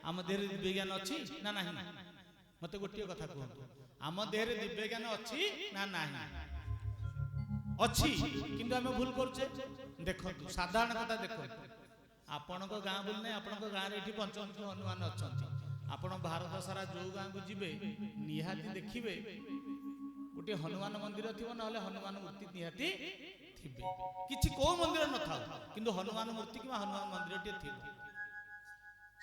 आम देह दिव्य ज्ञान अच्छी ना ना मत गोटे कथा कहतु आम देह दिव्य ज्ञान अच्छी ना ना अच्छी किंतु आम भूल करुचे देखो साधारण कथा देखो आपण गाँ बुलने आपण गाँव में पंचमुखी हनुमान अच्छा आपण भारत सारा जो गाँव को जीवे निहाती देखिए गोटे हनुमान मंदिर थी ना हनुमान मूर्ति निहाती थिबे किछि को मंदिर न था किंतु हनुमान मूर्ति कि हनुमान मंदिर टे थी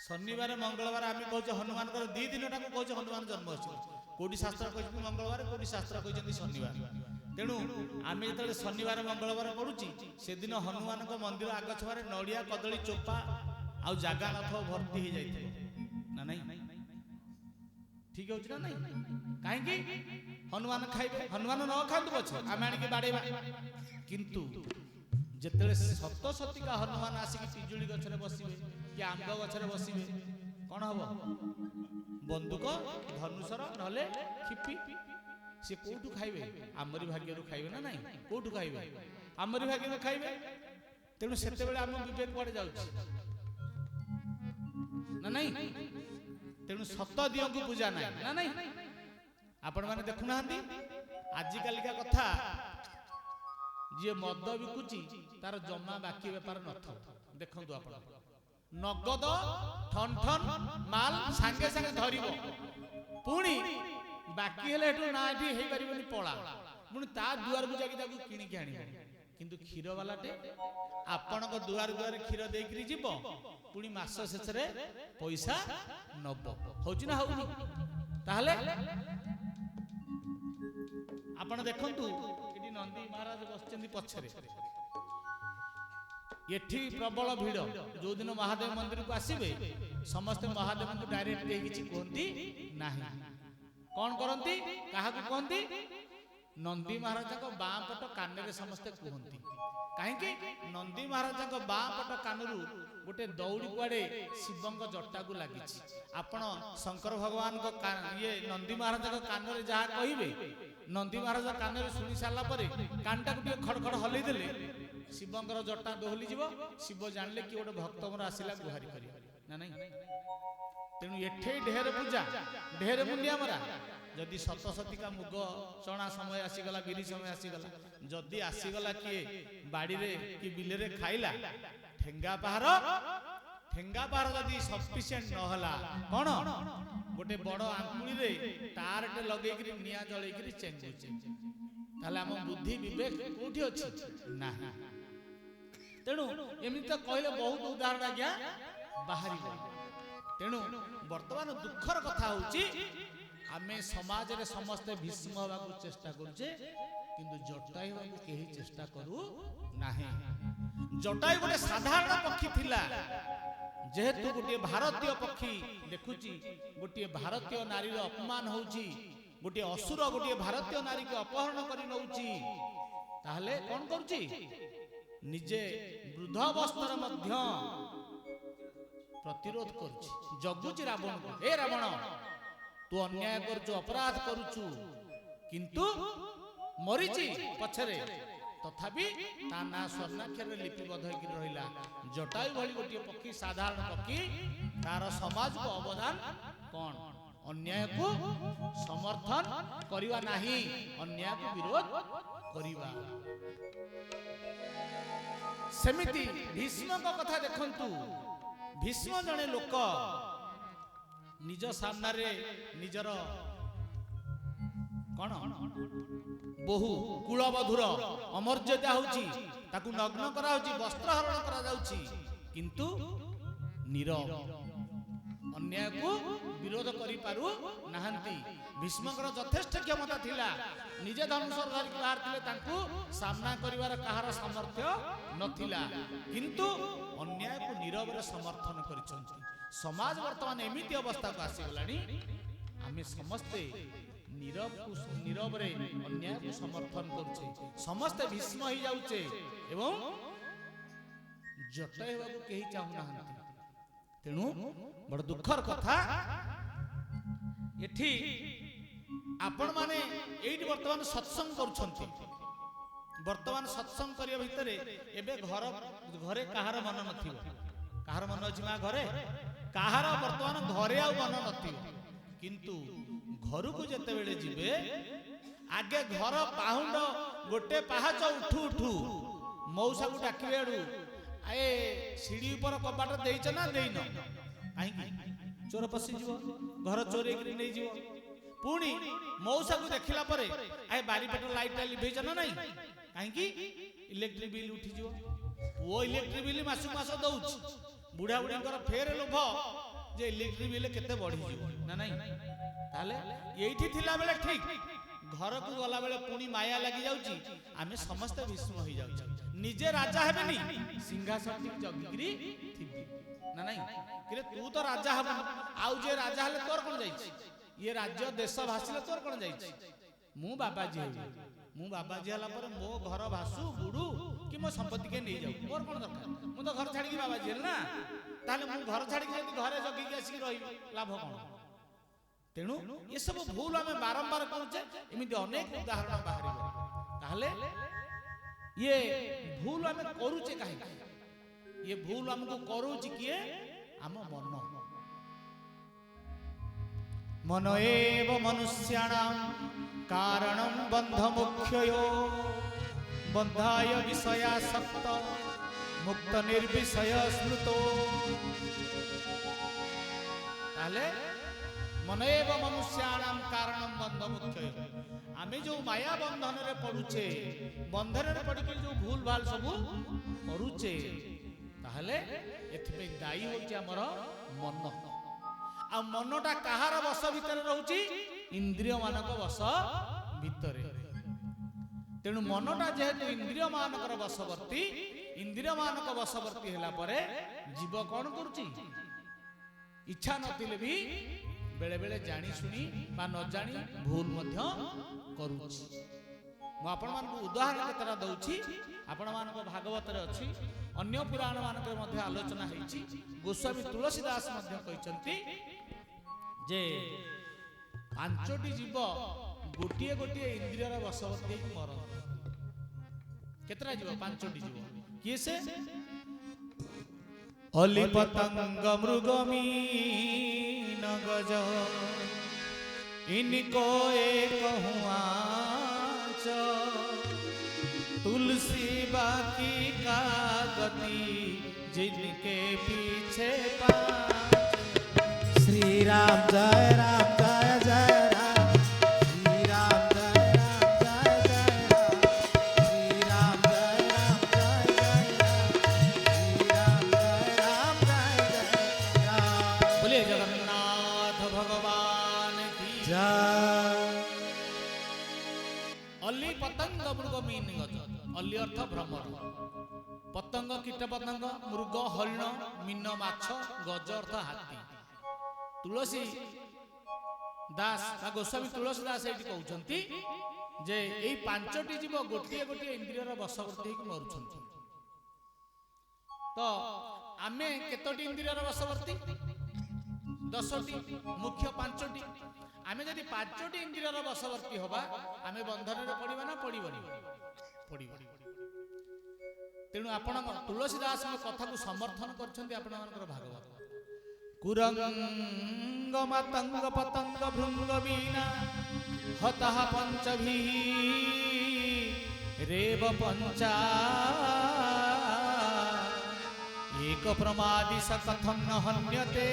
शनिवार मंगलवार आम कहते हनुमान दी दिन टाक कहते हनुमान जन्म अच्छी कोटी शास्त्र कहते मंगलवार कोटी शास्त्र कहते शनिवार तेणु आम जो शनिवार मंगलवार पड़ुची से दिन हनुमान मंदिर आग छुआ नड़िया कदली चोपा आउ जगह नथ भर्ती हो जाए ना नहीं ठीक हो ना नहीं कहीं हनुमान खाइबे हनुमान न खातु पछे आम आनिक बाड़ेबा किंतु जेतेले सत सतिका हनुमान आसिक पिजुली गछरे बसिबे कि आंब गछरे बसिबे कौन हम बंदूक धनुषर नले खिपी से कोठू खाइबे आमरी भाग्य खाइबे ना नहीं कोठू खाइबे आमरी भाग्य खाइबे तेणु सेते बेले आम विवेक पड़े जाउछि ना नहीं तेणु सत दियो को पूजा ना ना नहीं आपण माने देखु नाहंती आजि कालिका कथा जे मद बिकुची तार जमा बाकी व्यापार नथ देखंतु आपण नगद ठन ठन माल संगे संगे धरिबो पुणी बाकी हेले एटू ना एठी हेई परिबनी पळा पुणी ता दुआर को जाकी ताकू किणी के आनी किंतु क्षीर वालाटे आपण को दुआर दुआर क्षीर देकरी जीवो पुणी मास शेषरे पैसा नबो होची ना होउनी ताहले आपण देखंतु एठी नंदी महाराज बसचंदी पछरे एठी प्रबल भीड़ जो दिन महादेव मंदिर को आसीबे समस्त महादेव को डायरेक्ट दे किछि कहंती नाही कौन करंती काहा को कहंती नंदी महाराज को बाँ पट कान रे समस्त कहंती काहे कि नंदी महाराज को बाँ पट कानरू गोटे दौड़ी कुआडे शिवंग जटा को लागिछि आपण शंकर भगवान को ये नंदी महाराज को कान रे जहा कहिबे नंदी महाराज कान रे सुनी साला परे कानटा को खड़खड़ हलई देले शिवंकर जटा दोहली जीव शिव जानले कि गोटे भक्त मोर आसिला गुहारी करी ना नहीं तेणु एठे ढेर पूजा ढेर मुंडिया मरा जदि सत सतिका मुग चना समय आसीगला बिरी समय आसीगला जदि आसीगला किए बाड़ी रे कि बिले रे खाइला ठेंगा पहाड़ जदि सफिशिएंट न होला कोन गोटे बड़ आंकुली रे टारटे लगेई कि निया जळेई कि चेंगुचे ताले हम बुद्धि विवेक कोठी अछि ना तेणु एमि तो कहले बहुत उदाहरण आज्ञा बाहरी तेणु वर्तमान दुखर कथा होची आमे समाज रे समस्त भीष्म होबा को चेष्टा करछे किंतु जटाई होबा केही चेष्टा करू नाही जटाई गोटे साधारण पक्षी थिला जेहेतु गोटे भारतीय पक्षी देखुची गोटे भारतीय नारी रो अपमान होउची गोटे असुर गोटे भारतीय नारी को अपहरण करी नउची ताहले कोन करूची निजे वृद्धावस्थार मध्य प्रतिरोध करुची जगुची रावण को हे रावण तू अन्याय करछु अपराध करछु किंतु मरीची पछरे तथापि ता ना स्वर्णाक्षर लिपिबद्ध होई रहिला जटायु भली गोटे पक्षी साधारण पक्षी तार समाज को अवदान कोन अन्याय को समर्थन करिवा नाही अन्याय को विरोध करिवा सेमिति भीष्म को कथा देखंतु भीष्म जने लोक निज सामना रे निजर कोन बहु कुलबधुर अमर्यादा होची ताकू नग्न करा होची वस्त्र हरण करा जाउची किंतु नीरव अन्याय को विरोध करि पारु नाहंती भीष्मकर यथेष्ट क्षमता थिला निजे धनुष धरि बाहर थिले तांकू सामना करिवार कहार सामर्थ्य नथिला किंतु अन्याय को नीरव रे समर्थन करिसंती समाज वर्तमान एमिति अवस्था को आसी गलानी आमे समस्ते नीरव रे अन्याय को समर्थन करछे समस्त भीष्म ही जाउछे एवं जटायु बाबू केही चाहू नाहंती तेणु बड़ दुखर कथा एठी आपण माने एठी वर्तमान सत्संग करूछंती वर्तमान सत्संग करिया भितरे एबे घरे काहार मन नथिबो काहार मन अछि मा घरे काहार वर्तमान ମନ ନଥିବ, କିନ୍ତୁ ଘରକୁ ଯେତେବେଳେ ଯିବେ ଆଗେ ଘର ପାହୁଣ୍ଡ ଗୋଟେ ପାହାଚ ଉଠୁ ଉଠୁ ମଉସାକୁ ଡାକିବେ ଆଡୁ, ଏ ସିଡି ଉପର କବାଟ ଦେଇଛ ନା ଦେଇନ? କାହିଁକି? ଚୋର ପଶିଯିବ, ଘର ଚୋରେଇକିରି ନେଇଯିବ। ପୁଣି ମଉସାକୁ ଦେଖିଲା ପରେ ଏ ବାରିପଟ ଲାଇଟଟା ଲିଭେଇଛ ନା ନାଇଁ? କାହିଁକି? ଇଲେକ୍ଟ୍ରିକ ବିଲ୍ ଉଠିଯିବ। ପୁଅ ଇଲେକ୍ଟ୍ରିକ ବିଲ୍ ମାସକୁ ମାସ ଦଉଛି, ବୁଢା ବୁଢୀଙ୍କର ଫେର ଲୋଭ ଯେ ଇଲେକ୍ଟ୍ରିକ ବିଲ୍ କେତେ ବଢିଯିବ ନା ନାଇଁ? ତାହେଲେ ଏଇଠି ଥିଲା ବେଳେ ଠିକ, ଘରକୁ ଗଲା ବେଳେ ପୁଣି ମାୟା ଲାଗି ଯାଉଛି, ଆମେ ସମସ୍ତେ ଭୀଷ୍ମ ହେଇଯାଉଛୁ। ନିଜେ ରାଜା ହେବେନି, ସିଂହାସନ ଜଗିକିରି ଥିବି ନା ନାଇଁ? କିରେ ତୁ ତ ରାଜା ହବୁ, ଆଉ ଯେ ରାଜା ହେଲେ ତୋର କଣ ଯାଇଛି? ଇଏ ରାଜ୍ୟ ଦେଶ ଭାସିଲେ ତୋର କଣ ଯାଇଛି? ମୁଁ ବାବାଜୀ ହେବି, ମୁଁ ବାବାଜୀ ହେଲା ପରେ ମୋ ଘର ଭାସୁ ବୁଡୁ କି ମୋ ସମ୍ପତ୍ତି କେ ନେଇଯାଉ, ମୋର କଣ ଦରକାର? ମୁଁ ତ ଘର ଛାଡିକି ବାବାଜୀ ହେଲି ନା, ତାହେଲେ ମୁଁ ଘର ଛାଡିକି ଯଦି ଘରେ ଜଗିକି ଆସିକି ରହିବି ଲାଭ କଣ? ତେଣୁ ଏସବୁ ଭୁଲ ଆମେ ବାରମ୍ବାର କରୁଛେ, ଏମିତି ଅନେକ ଉଦାହରଣ ବାହାରିବ। ତାହେଲେ ଇଏ ଭୁଲ ଆମେ କରୁଛେ କାହିଁକି? ଇଏ ଭୁଲ ଆମକୁ କରୁଛି କିଏ? ଆମ ମନ। ମନ ଏବ ମନୁଷ୍ୟାଣାଂ କାରଣଂ ବନ୍ଧ ମୁଖ୍ୟୟୋ ବନ୍ଧାୟ ବିଷୟାସକ୍ତ ମୁକ୍ତ ନିର୍ବିଷୟ ସ୍ମୃତୋ। ତାହେଲେ ମନ ଏବ ମନୁଷ୍ୟାଣାଂ କାରଣଂ ବନ୍ଧ ମୁଖ୍ୟୟୋ, ଆମେ ଯୋଉ ମାୟା ବନ୍ଧନରେ ପଡୁଛେ, ବନ୍ଧନରେ ପଡିକି ଯୋଉ ଭୁଲ ଭାଲ ସବୁ କରୁଛେ, ତାହେଲେ ଏଥିପାଇଁ ଦାୟୀ ହଉଛି ଆମର ମନ। ଆଉ ମନଟା କାହାର ବଶ ଭିତରେ ରହୁଛି? ଇନ୍ଦ୍ରିୟ ମାନଙ୍କ ବଶ ଭିତରେ। ତେଣୁ ମନଟା ଯେହେତୁ ଇନ୍ଦ୍ରିୟ ମାନଙ୍କର ବଶବର୍ତ୍ତୀ, ଇନ୍ଦ୍ରିୟ ମାନଙ୍କ ବଶବର୍ତ୍ତୀ ହେଲା ପରେ ଜୀବ କଣ କରୁଛି? ଇଚ୍ଛା ନଥିଲେ ବି ବେଳେ ବେଳେ ଜାଣି ଶୁଣି ବା ନ ଜାଣି ଭୁଲ ମଧ୍ୟ କରୁଛି। ମୁଁ ଆପଣମାନଙ୍କୁ ଉଦାହରଣ କେତେଟା ଦଉଛି, ଆପଣମାନଙ୍କ ଭାଗବତରେ ଅଛି, ଅନ୍ୟ ପୁରାଣ ମାନଙ୍କରେ ମଧ୍ୟ ଆଲୋଚନା ହେଇଛି। ଗୋସ୍ୱାମୀ ତୁଳସୀ ଦାସ ମଧ୍ୟ କହିଛନ୍ତି ଯେ ପାଞ୍ଚଟି ଜୀବ ଗୋଟିଏ ଗୋଟିଏ ଇନ୍ଦ୍ରିୟର ବଶବର୍ତ୍ତୀ ହେଇକି ମରନ୍ତି। କେତେଟା ଜୀବ? ପାଞ୍ଚଟି ଜୀବ। କିଏ ସେ? ଅଲି ପତଙ୍ଗ ମୃଗ ମୀନ ଗଜ इनको एक हुआच तुलसी बाकी का गति जिनके पीछे पाँच। श्री राम जय राम जय जय राम, श्री राम जय राम जय जय राम, श्री राम जय राम जय जय राम, श्री राम जय राम जय जय राम। बोले जगन्नाथ भगवान की जय। अली पतंग मृग मीन गज, अली अर्थ भ्रमर, पतंग कीट पतंग, मृग हरिण, मीन माछ, गज अर्थ हाथी। तुलसी दास बा गोस्वामी तुलसी दास एठी कहउछंती जे एई पांचटी जीव गोटिए गोटिए इंद्रियर बशवर्ती हेकि मरुछंती। तो आमे केतोटी इंद्रियर बशवर्ती? 10टी, मुख्य 5टी। आमे जदि 5टी इंद्रियर बशवर्ती होबा, आमे बंधनरे पड़िबा ना पड़िबनी? पड़िबा। तेणु आपण तुलसी दास कथा को समर्थन करछंती आपण मानकर भागवत। कुरंग मतंग पतंग भृंग वीना हतः पंचभी रेव पंचा एक प्रमादि स कथम न हन्यते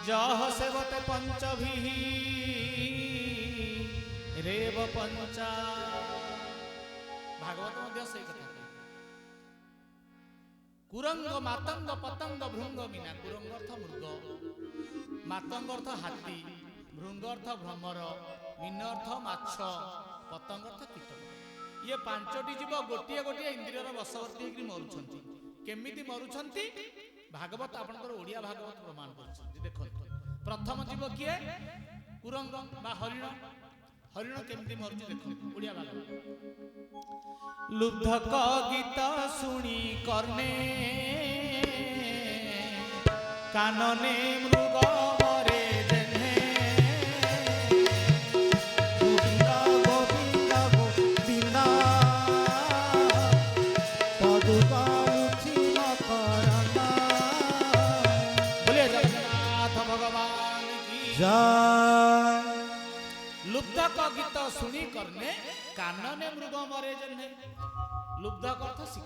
जह सेवते पंचभी रेव पंचा। भागवत मध्य से कथा। कुरंग मातंग पतंग भृंग मीना, कुरंग अर्थ मृग, मातंग अर्थ हाथी, भृंग अर्थ भ्रमर, मीन अर्थ माछ, पतंग अर्थ कीट। ये 5टी जीव गोटिए गोटिए इंद्रियर बशवर्ती होकि मरुछंती। केमिति मरुछंती? भागवत आपनकर ओडिया भागवत प्रमाण करछंती। देखंतु प्रथम जीव किए? कुरंग बा हरिण। हरिण केमिति मरुछि देखंतु ओडिया भागवत। लुब्धक गीत शुणी कर्णे कानने मृग मरे जेने गोविंद गोविंद गोविंद पदुका उठी मकरंद। बोले जय लुब्धक गीत सुनी करने कानने मृग मरे जन्हे लुब्धक अर्थ शिखा